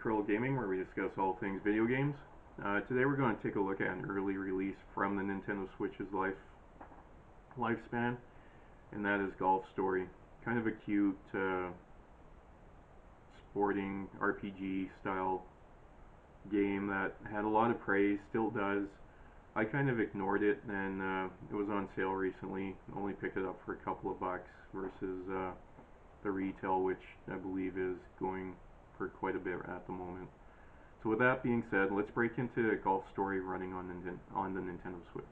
Curl Gaming, where we discuss all things video games. Today we're going to take a look at an early release from the Nintendo Switch's lifespan, and that is Golf Story. Kind of a cute, sporting RPG style game that had a lot of praise, still does. I kind of ignored it, and it was on sale recently. Only picked it up for a couple of bucks versus the retail, which I believe is going for quite a bit at the moment. So with that being said, let's break into Golf Story running on the Nintendo Switch.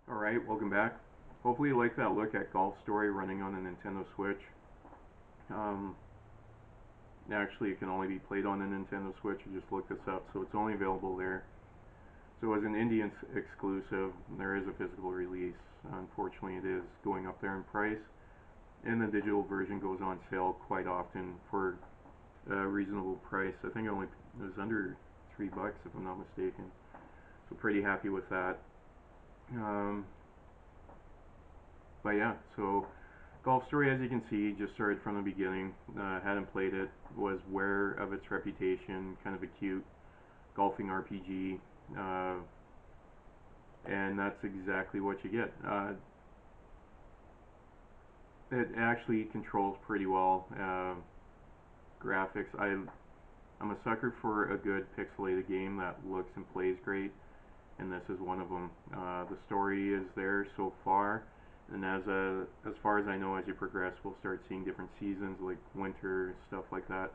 Alright, welcome back. Hopefully you like that look at Golf Story running on a Nintendo Switch. Actually, it can only be played on a Nintendo Switch. You just look this up, so it's only available there. So as an indie exclusive, there is a physical release. Unfortunately, it is going up there in price, and the digital version goes on sale quite often for a reasonable price. I think it was under $3 if I'm not mistaken. So pretty happy with that. But yeah, so Golf Story, as you can see, just started from the beginning. Hadn't played it, was aware of its reputation, kind of a cute golfing RPG, and that's exactly what you get. It actually controls pretty well. Graphics, I'm a sucker for a good pixelated game that looks and plays great, and this is one of them. The story is there so far, and as far as I know, as you progress, we'll start seeing different seasons, like winter, stuff like that.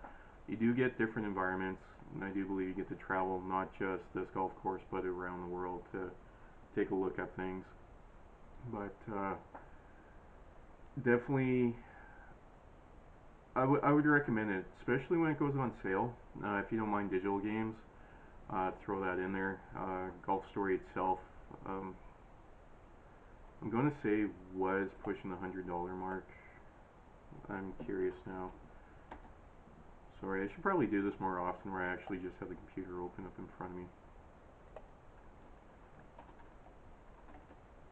You do get different environments, and I do believe you get to travel not just this golf course, but around the world to take a look at things. But definitely, I would recommend it, especially when it goes on sale. If you don't mind digital games, throw that in there. Golf Story itself, I'm going to say was pushing the $100 mark. I'm curious now. Sorry, I should probably do this more often where I actually just have the computer open up in front of me.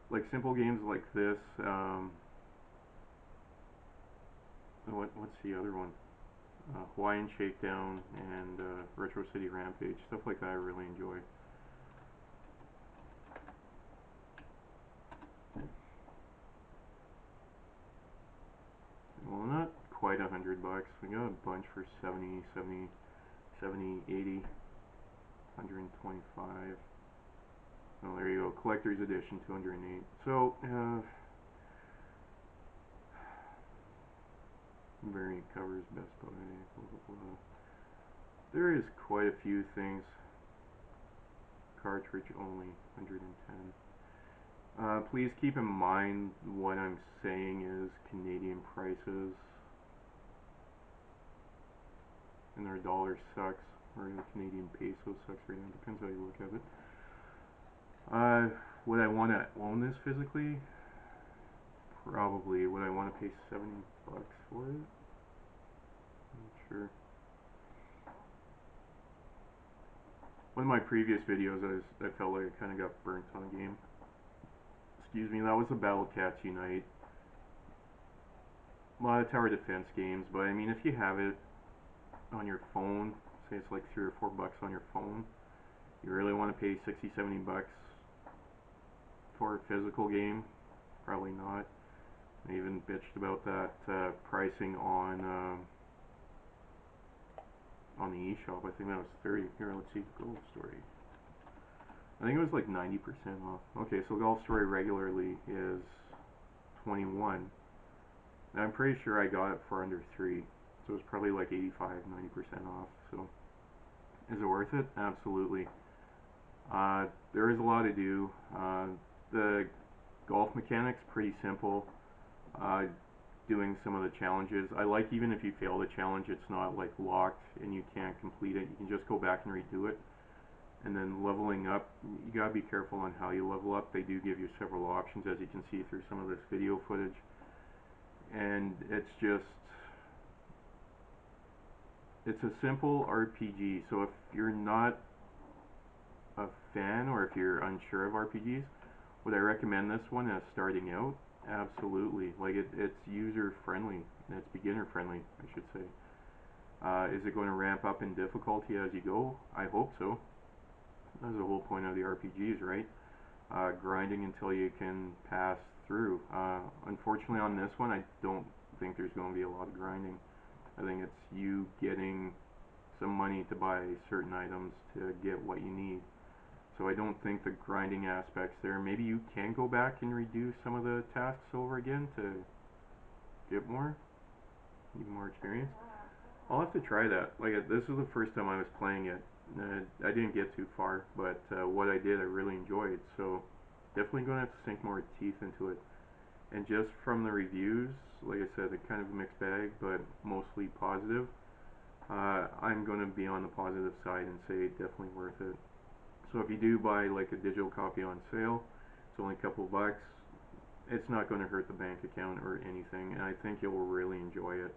Like simple games like this, what's the other one? Hawaiian Shakedown and Retro City Rampage, stuff like that I really enjoy. Well, not quite $100. We got a bunch for 70, 80, 125. Oh, there you go. Collector's Edition, 208. So, variant covers, Best Buy, blah, blah, blah. There is quite a few things. Cartridge only, 110. Please keep in mind what I'm saying is Canadian prices, and our dollar sucks, or the Canadian peso sucks right now, depends how you look at it. Would I want to own this physically? Probably. Would I want to pay $70 for it? Not sure. One of my previous videos, I felt like I kind of got burnt on a game. Excuse me, that was a Battle Cats Unite. A lot of tower defense games, but I mean, if you have it on your phone, say it's like $3 or $4 on your phone, you really want to pay $60, $70 for a physical game? Probably not. I even bitched about that pricing on the eShop. I think that was 30. Here, let's see the Golf Story. I think it was like 90% off. Okay, so Golf Story regularly is 21. And I'm pretty sure I got it for under 3. So it's probably like 85, 90% off. So is it worth it? Absolutely. There is a lot to do. The golf mechanics pretty simple. Uh, Doing some of the challenges. I like even if you fail the challenge, it's not like locked and you can't complete it. You can just go back and redo it. And then leveling up, you gotta be careful on how you level up. They do give you several options, as you can see through some of this video footage. And it's a simple RPG. So if you're not a fan or if you're unsure of RPGs, would I recommend this one as starting out? Absolutely. Like it's user friendly. It's beginner friendly, I should say. Is it going to ramp up in difficulty as you go? I hope so. That's the whole point of the RPGs, right? Grinding until you can pass through. Unfortunately, on this one, I don't think there's going to be a lot of grinding. I think it's you getting some money to buy certain items to get what you need. So I don't think the grinding aspect's there. Maybe you can go back and redo some of the tasks over again to get even more experience. I'll have to try that. Like this is the first time I was playing it. I didn't get too far, but what I did, I really enjoyed. So definitely going to have to sink more teeth into it. And just from the reviews, like I said, it's kind of a mixed bag, but mostly positive. I'm going to be on the positive side and say definitely worth it. So if you do buy like a digital copy on sale, it's only a couple bucks. It's not going to hurt the bank account or anything, and I think you'll really enjoy it.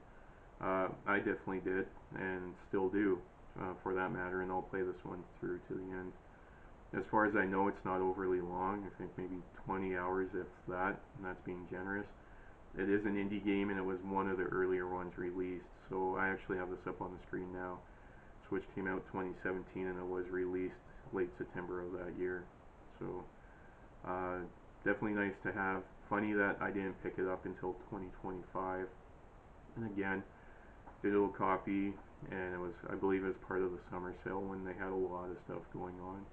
I definitely did, and still do, for that matter, and I'll play this one through to the end. As far as I know, it's not overly long. I think maybe 20 hours, if that, and that's being generous. It is an indie game, and it was one of the earlier ones released, so I actually have this up on the screen now. Switch came out 2017, and it was released late September of that year. So, definitely nice to have. Funny that I didn't pick it up until 2025. And again, digital copy, and it was, I believe it was part of the summer sale when they had a lot of stuff going on.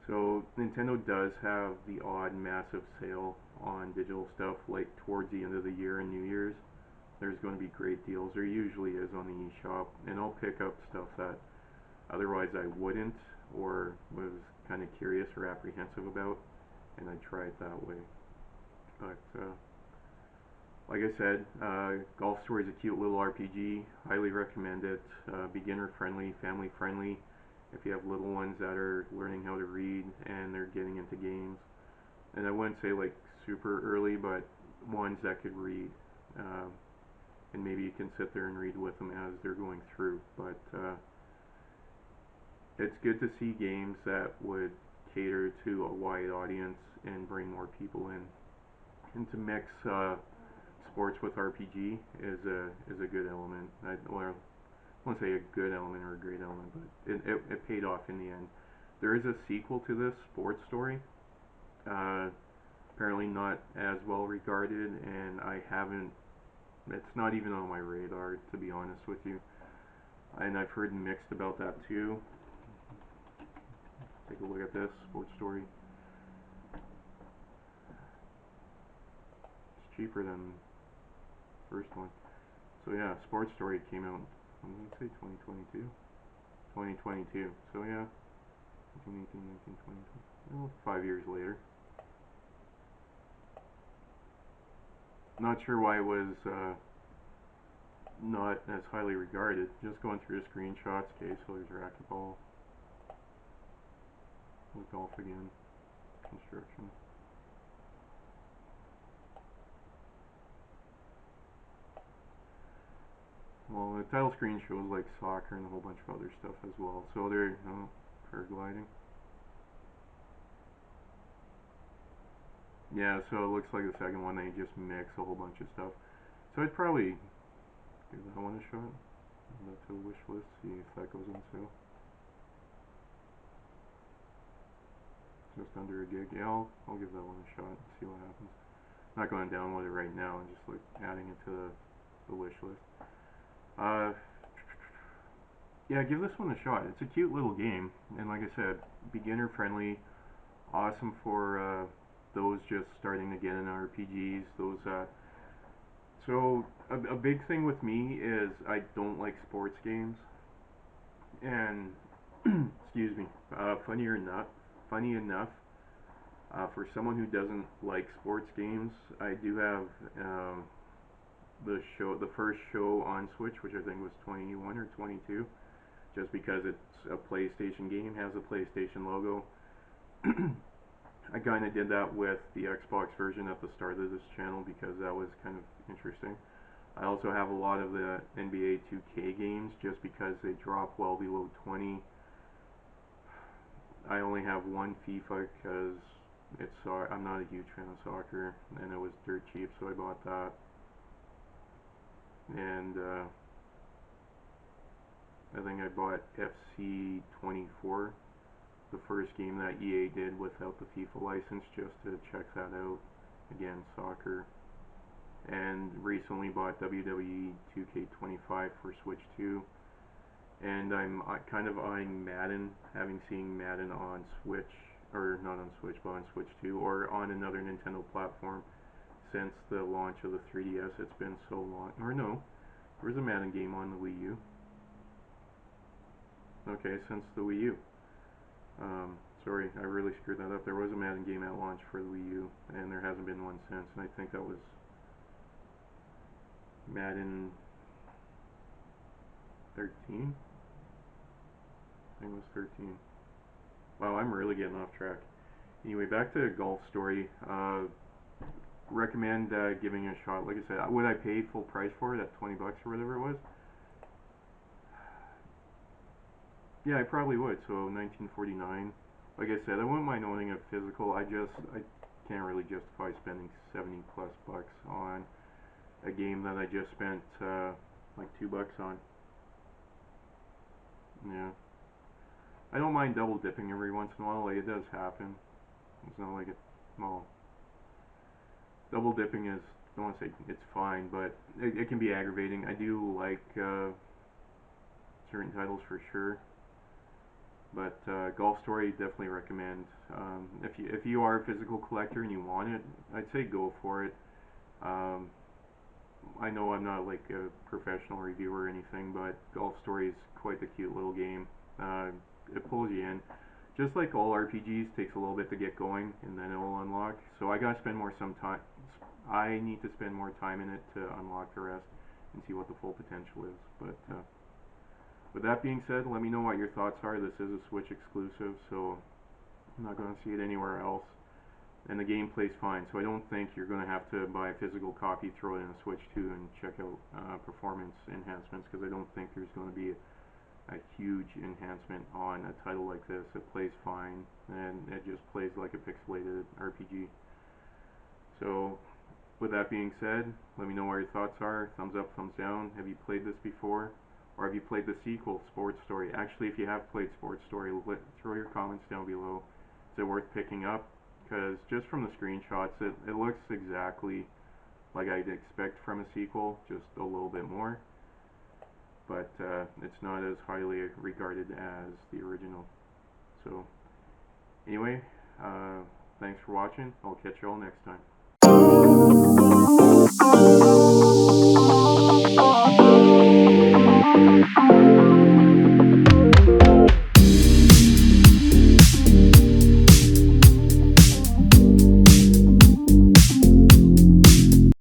So Nintendo does have the odd massive sale on digital stuff, like towards the end of the year and New Year's. There's going to be great deals. There usually is on the eShop, and I'll pick up stuff that otherwise I wouldn't, or was kind of curious or apprehensive about, and I'd try it that way. But like I said, Golf Story is a cute little RPG. Highly recommend it. Beginner friendly, family friendly. If you have little ones that are learning how to read and they're getting into games, and I wouldn't say like super early, but ones that could read, and maybe you can sit there and read with them as they're going through. But it's good to see games that would cater to a wide audience and bring more people in. And to mix sports with RPG is a good element. I won't say a good element or a great element, but it paid off in the end. There is a sequel to this, Sports Story. Apparently not as well regarded, and it's not even on my radar, to be honest with you. And I've heard mixed about that too. Take a look at this, Sports Story. It's cheaper than the first one. So yeah, Sports Story came out, I'm going to say 2022? 2022, so yeah, 2018, 19, 20, well, 5 years later. Not sure why it was not as highly regarded. Just going through the screenshots. Okay, so there's racquetball. With golf again. Construction. Well, the title screen shows like soccer and a whole bunch of other stuff as well. So there, paragliding. Yeah, so it looks like the second one they just mix a whole bunch of stuff. So I'd probably give that one a shot. Add that to the wish list, see if that goes on sale. Just under a gig. Yeah, I'll give that one a shot and see what happens. I'm not going to download it right now, I'm just like adding it to the wish list. Yeah, give this one a shot. It's a cute little game, and like I said, beginner friendly, awesome for those just starting to get into RPGs. So a big thing with me is I don't like sports games, and excuse me. Funny enough, for someone who doesn't like sports games, I do have the first show on Switch, which I think was 21 or 22, just because it's a PlayStation game, has a PlayStation logo. I kind of did that with the Xbox version at the start of this channel because that was kind of interesting. I also have a lot of the NBA 2K games just because they drop well below 20. I only have one FIFA because I'm not a huge fan of soccer and it was dirt cheap, so I bought that. And I think I bought FC 24, the first game that EA did without the FIFA license, just to check that out. Again, soccer. And recently bought WWE 2K25 for Switch 2. And I'm kind of eyeing Madden, having seen Madden on Switch, or not on Switch, but on Switch 2, or on another Nintendo platform. Since the launch of the 3DS, it's been so long. Or no, there was a Madden game on the Wii U. Okay, since the Wii U. Sorry, I really screwed that up. There was a Madden game at launch for the Wii U, and there hasn't been one since. And I think that was Madden 13. I think it was 13. Wow, I'm really getting off track. Anyway, back to Golf Story. Recommend giving it a shot. Like I said, would I pay full price for it at 20 bucks or whatever it was? Yeah, I probably would. So 1949. Like I said, I wouldn't mind owning a physical. I can't really justify spending 70 plus bucks on a game that I just spent like $2 on. Yeah, I don't mind double dipping every once in a while. Like it does happen. It's not like well, double dipping is, I don't want to say it's fine, but it can be aggravating. I do like certain titles for sure. But Golf Story definitely recommend. If you are a physical collector and you want it, I'd say go for it. Um, I know I'm not like a professional reviewer or anything, but Golf Story is quite the cute little game. Uh, it pulls you in. Just like all RPGs, takes a little bit to get going, and then it will unlock. So I gotta spend more some time. I need to spend more time in it to unlock the rest and see what the full potential is. But with that being said, let me know what your thoughts are. This is a Switch exclusive, so I'm not going to see it anywhere else. And the gameplay's fine, so I don't think you're going to have to buy a physical copy, throw it in a Switch 2, and check out performance enhancements, because I don't think there's going to be a huge enhancement on a title like this. It plays fine, and it just plays like a pixelated RPG. So, with that being said, let me know what your thoughts are. Thumbs up, thumbs down. Have you played this before? Or have you played the sequel, Sports Story? Actually, if you have played Sports Story, throw your comments down below. Is it worth picking up? Because just from the screenshots, it looks exactly like I'd expect from a sequel, just a little bit more. But it's not as highly regarded as the original. So, anyway, thanks for watching. I'll catch you all next time.